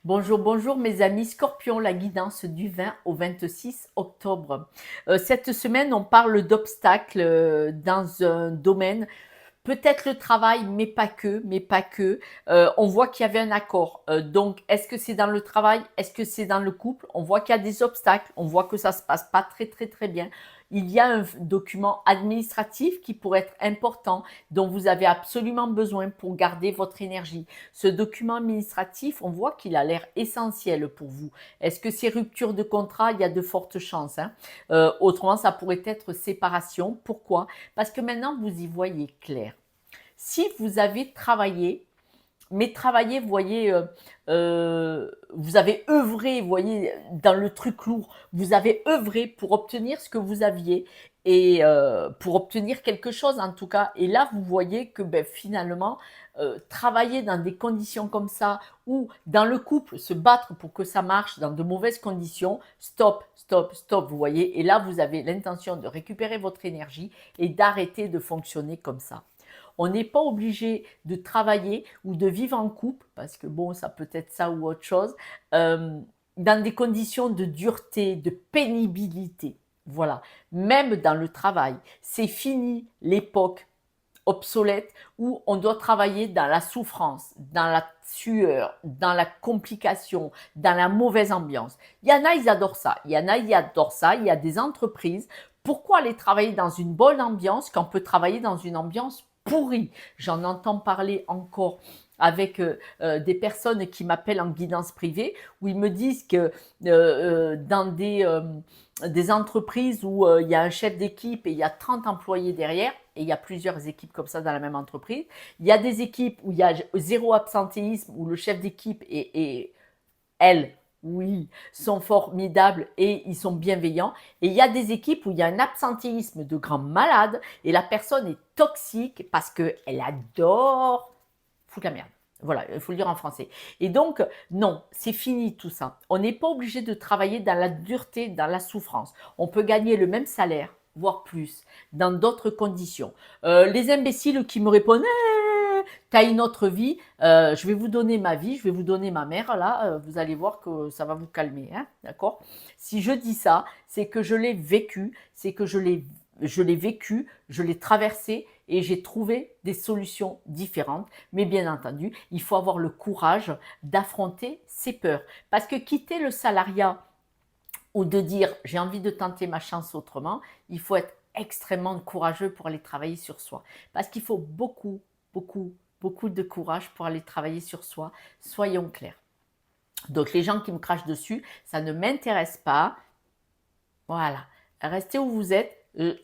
Bonjour, bonjour mes amis Scorpions, la guidance du 20 au 26 octobre. Cette semaine, on parle d'obstacles dans un domaine, peut-être le travail, mais pas que, on voit qu'il y avait un accord. Donc, est-ce que c'est dans le travail? Est-ce que c'est dans le couple? On voit qu'il y a des obstacles. On voit que ça se passe pas très bien. Il y a un document administratif qui pourrait être important, dont vous avez absolument besoin pour garder votre énergie. Ce document administratif, on voit qu'il a l'air essentiel pour vous. Est-ce que c'est rupture de contrat? Il y a de fortes chances, hein. Autrement, ça pourrait être séparation. Pourquoi? Parce que maintenant, vous y voyez clair. Si vous avez travaillé, mais travaillé, vous voyez, vous avez œuvré, vous voyez, dans le truc lourd, vous avez œuvré pour obtenir ce que vous aviez et pour obtenir quelque chose en tout cas. Et là, vous voyez que finalement, travailler dans des conditions comme ça ou dans le couple, se battre pour que ça marche dans de mauvaises conditions, stop, stop, stop, vous voyez. Et là, vous avez l'intention de récupérer votre énergie et d'arrêter de fonctionner comme ça. On n'est pas obligé de travailler ou de vivre en couple, parce que bon, ça peut être ça ou autre chose, dans des conditions de dureté, de pénibilité. Voilà, même dans le travail. C'est fini l'époque obsolète où on doit travailler dans la souffrance, dans la sueur, dans la complication, dans la mauvaise ambiance. Il y en a, ils adorent ça. Il y en a, ils adorent ça. Il y a des entreprises. Pourquoi aller travailler dans une bonne ambiance quand on peut travailler dans une ambiance pourrie? J'en entends parler encore avec des personnes qui m'appellent en guidance privée, où ils me disent que dans des entreprises où il y a un chef d'équipe et il y a 30 employés derrière, et il y a plusieurs équipes comme ça dans la même entreprise, il y a des équipes où il y a zéro absentéisme, où le chef d'équipe et elle, oui, sont formidables et ils sont bienveillants. Et il y a des équipes où il y a un absentéisme de grand malade et la personne est toxique parce qu'elle adore foutre la merde. Voilà, il faut le dire en français. Et donc, non, c'est fini tout ça. On n'est pas obligé de travailler dans la dureté, dans la souffrance. On peut gagner le même salaire, voire plus, dans d'autres conditions. Les imbéciles qui me répondent t'as une autre vie, je vais vous donner ma vie, je vais vous donner ma mère, là, vous allez voir que ça va vous calmer, hein, d'accord? Si je dis ça, c'est que je l'ai vécu, c'est que je l'ai vécu, je l'ai traversé et j'ai trouvé des solutions différentes. Mais bien entendu, il faut avoir le courage d'affronter ses peurs. Parce que quitter le salariat ou de dire j'ai envie de tenter ma chance autrement, il faut être extrêmement courageux pour aller travailler sur soi. Parce qu'il faut beaucoup, beaucoup, beaucoup de courage pour aller travailler sur soi. Soyons clairs. Donc les gens qui me crachent dessus, ça ne m'intéresse pas. Voilà. Restez où vous êtes.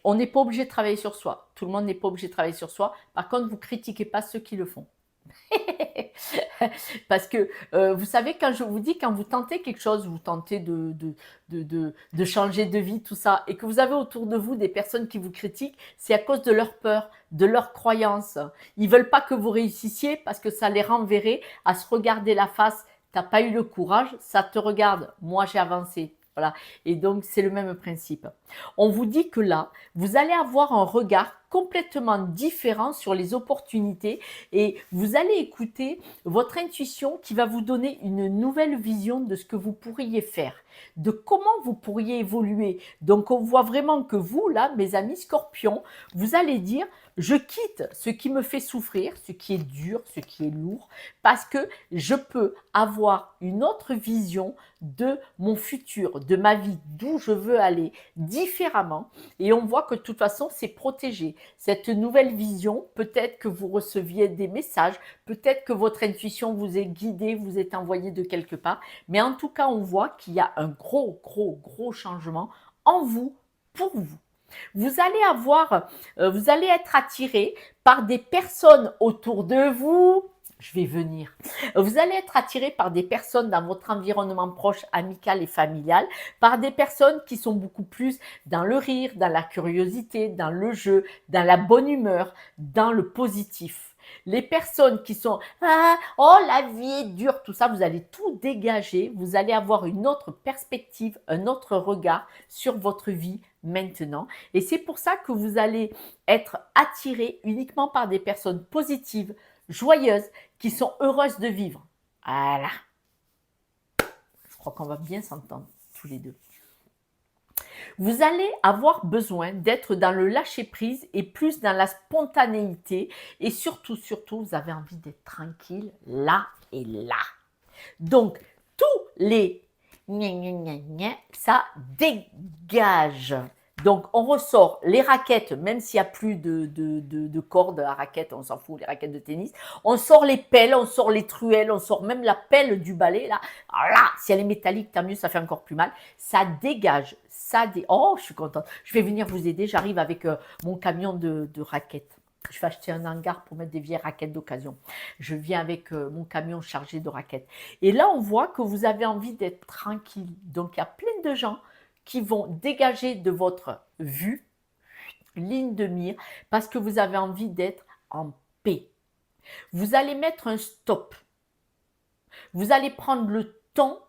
On n'est pas obligé de travailler sur soi. Tout le monde n'est pas obligé de travailler sur soi. Par contre, vous critiquez pas ceux qui le font. Parce que vous savez, quand je vous dis, quand vous tentez quelque chose, vous tentez de changer de vie, tout ça, et que vous avez autour de vous des personnes qui vous critiquent, c'est à cause de leur peur, de leurs croyances. Ils veulent pas que vous réussissiez parce que ça les renverrait à se regarder la face. T'as pas eu le courage, ça te regarde. Moi, j'ai avancé. Voilà. Et donc, c'est le même principe. On vous dit que là, vous allez avoir un regard complètement différent sur les opportunités et vous allez écouter votre intuition qui va vous donner une nouvelle vision de ce que vous pourriez faire, de comment vous pourriez évoluer. Donc, on voit vraiment que vous, là, mes amis scorpions, vous allez dire, je quitte ce qui me fait souffrir, ce qui est dur, ce qui est lourd, parce que je peux avoir une autre vision de mon futur, de ma vie, d'où je veux aller différemment. Et on voit que de toute façon, c'est protégé. Cette nouvelle vision, peut-être que vous receviez des messages, peut-être que votre intuition vous est guidée, vous est envoyée de quelque part. Mais en tout cas, on voit qu'il y a un gros, gros, gros changement en vous, pour vous. Vous allez être attiré par des personnes autour de vous. Je vais venir. Vous allez être attiré par des personnes dans votre environnement proche, amical et familial, par des personnes qui sont beaucoup plus dans le rire, dans la curiosité, dans le jeu, dans la bonne humeur, dans le positif. Les personnes qui sont ah, oh la vie est dure, tout ça, vous allez tout dégager, vous allez avoir une autre perspective, un autre regard sur votre vie maintenant. Et c'est pour ça que vous allez être attiré uniquement par des personnes positives, joyeuses, qui sont heureuses de vivre. Voilà. crois qu'on va bien s'entendre tous les deux. Vous allez avoir besoin d'être dans le lâcher-prise et plus dans la spontanéité. Et surtout, vous avez envie d'être tranquille là et là. Donc, tous les gna gna gna gna, ça dégage. Donc, on ressort les raquettes, même s'il n'y a plus de cordes à raquettes, on s'en fout, les raquettes de tennis. On sort les pelles, on sort les truelles, on sort même la pelle du balai. Là, alors là, si elle est métallique, tant mieux, ça fait encore plus mal. Ça dégage. Oh, je suis contente. Je vais venir vous aider. J'arrive avec mon camion de raquettes. Je vais acheter un hangar pour mettre des vieilles raquettes d'occasion. Je viens avec mon camion chargé de raquettes. Et là, on voit que vous avez envie d'être tranquille. Donc, il y a plein de gens qui vont dégager de votre vue, ligne de mire, parce que vous avez envie d'être en paix. Vous allez mettre un stop. Vous allez prendre le temps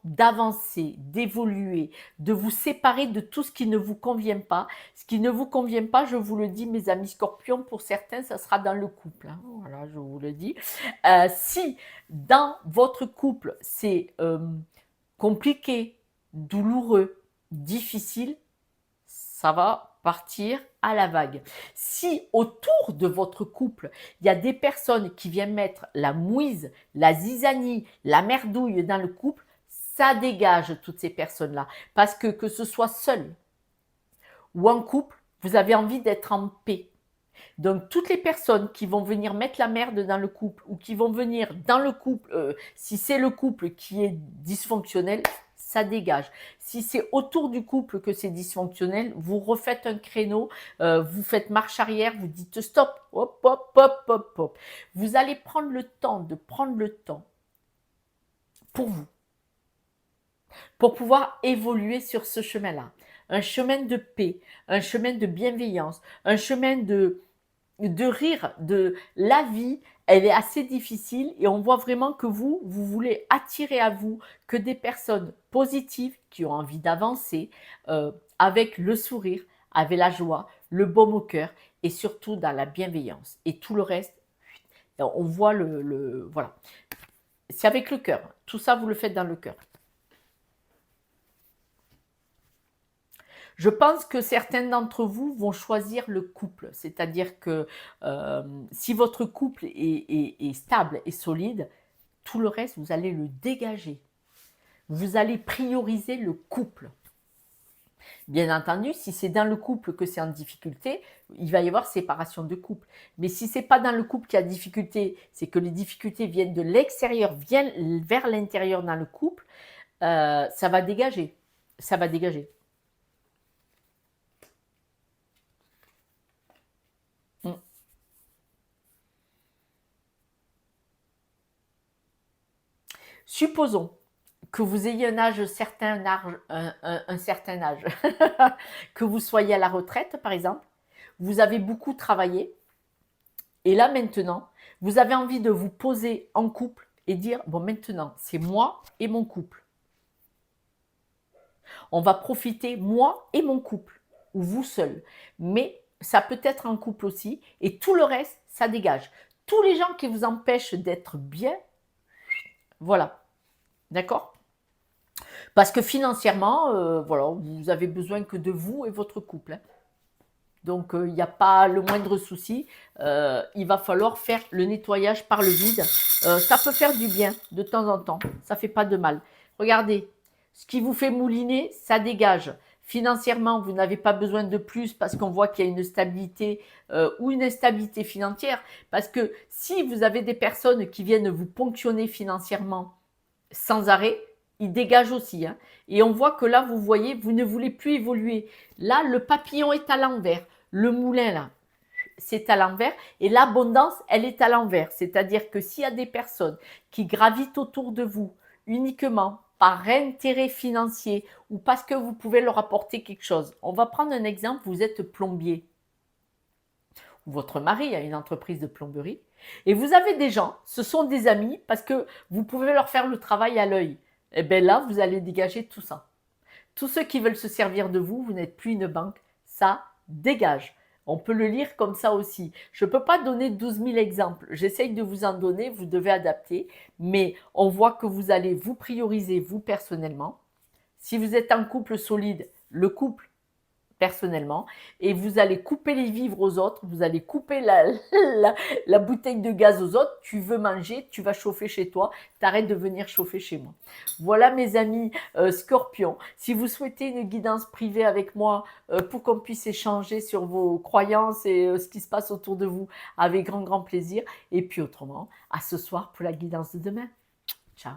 d'avancer, d'évoluer, de vous séparer de tout ce qui ne vous convient pas. Ce qui ne vous convient pas, je vous le dis, mes amis scorpions, pour certains, ça sera dans le couple. Hein. Voilà, je vous le dis. Si dans votre couple, c'est compliqué, douloureux, difficile, ça va partir à la vague. Si autour de votre couple, il y a des personnes qui viennent mettre la mouise, la zizanie, la merdouille dans le couple, ça dégage toutes ces personnes-là. Parce que ce soit seul ou en couple, vous avez envie d'être en paix. Donc, toutes les personnes qui vont venir mettre la merde dans le couple ou qui vont venir dans le couple, si c'est le couple qui est dysfonctionnel, ça dégage. Si c'est autour du couple que c'est dysfonctionnel, vous refaites un créneau, vous faites marche arrière, vous dites stop, hop, hop, hop, hop, hop. Vous allez prendre le temps pour vous, pour pouvoir évoluer sur ce chemin-là. Un chemin de paix, un chemin de bienveillance, un chemin de rire, de la vie, elle est assez difficile et on voit vraiment que vous voulez attirer à vous que des personnes positives qui ont envie d'avancer avec le sourire, avec la joie, le baume au cœur et surtout dans la bienveillance. Et tout le reste, on voit voilà. C'est avec le cœur. Tout ça, vous le faites dans le cœur. Je pense que certains d'entre vous vont choisir le couple, c'est-à-dire que si votre couple est stable et solide, tout le reste, vous allez le dégager. Vous allez prioriser le couple. Bien entendu, si c'est dans le couple que c'est en difficulté, il va y avoir séparation de couple. Mais si ce n'est pas dans le couple qu'il y a difficulté, c'est que les difficultés viennent de l'extérieur, viennent vers l'intérieur dans le couple, ça va dégager. Ça va dégager. Supposons que vous ayez un certain âge, que vous soyez à la retraite par exemple, vous avez beaucoup travaillé et là maintenant, vous avez envie de vous poser en couple et dire bon maintenant c'est moi et mon couple. On va profiter moi et mon couple ou vous seul, mais ça peut être un couple aussi et tout le reste ça dégage. Tous les gens qui vous empêchent d'être bien, voilà. D'accord? Parce que financièrement, voilà, vous avez besoin que de vous et votre couple. Hein. Donc, il n'y a pas le moindre souci. Il va falloir faire le nettoyage par le vide. Ça peut faire du bien de temps en temps. Ça ne fait pas de mal. Regardez, ce qui vous fait mouliner, ça dégage. Financièrement, vous n'avez pas besoin de plus parce qu'on voit qu'il y a une stabilité ou une instabilité financière. Parce que si vous avez des personnes qui viennent vous ponctionner financièrement, sans arrêt, il dégage aussi. Hein. Et on voit que là, vous voyez, vous ne voulez plus évoluer. Là, le papillon est à l'envers. Le moulin, là, c'est à l'envers. Et l'abondance, elle est à l'envers. C'est-à-dire que s'il y a des personnes qui gravitent autour de vous uniquement par intérêt financier ou parce que vous pouvez leur apporter quelque chose. On va prendre un exemple, vous êtes plombier. Votre mari a une entreprise de plomberie. Et vous avez des gens, ce sont des amis, parce que vous pouvez leur faire le travail à l'œil. Et bien là, vous allez dégager tout ça. Tous ceux qui veulent se servir de vous, vous n'êtes plus une banque, ça dégage. On peut le lire comme ça aussi. Je ne peux pas donner 12 000 exemples. J'essaye de vous en donner, vous devez adapter. Mais on voit que vous allez vous prioriser, vous personnellement. Si vous êtes en couple solide, le couple personnellement, et vous allez couper les vivres aux autres, vous allez couper la bouteille de gaz aux autres, tu veux manger, tu vas chauffer chez toi, t'arrêtes de venir chauffer chez moi. Voilà mes amis Scorpions, si vous souhaitez une guidance privée avec moi pour qu'on puisse échanger sur vos croyances et ce qui se passe autour de vous, avec grand plaisir, et puis autrement, à ce soir pour la guidance de demain. Ciao.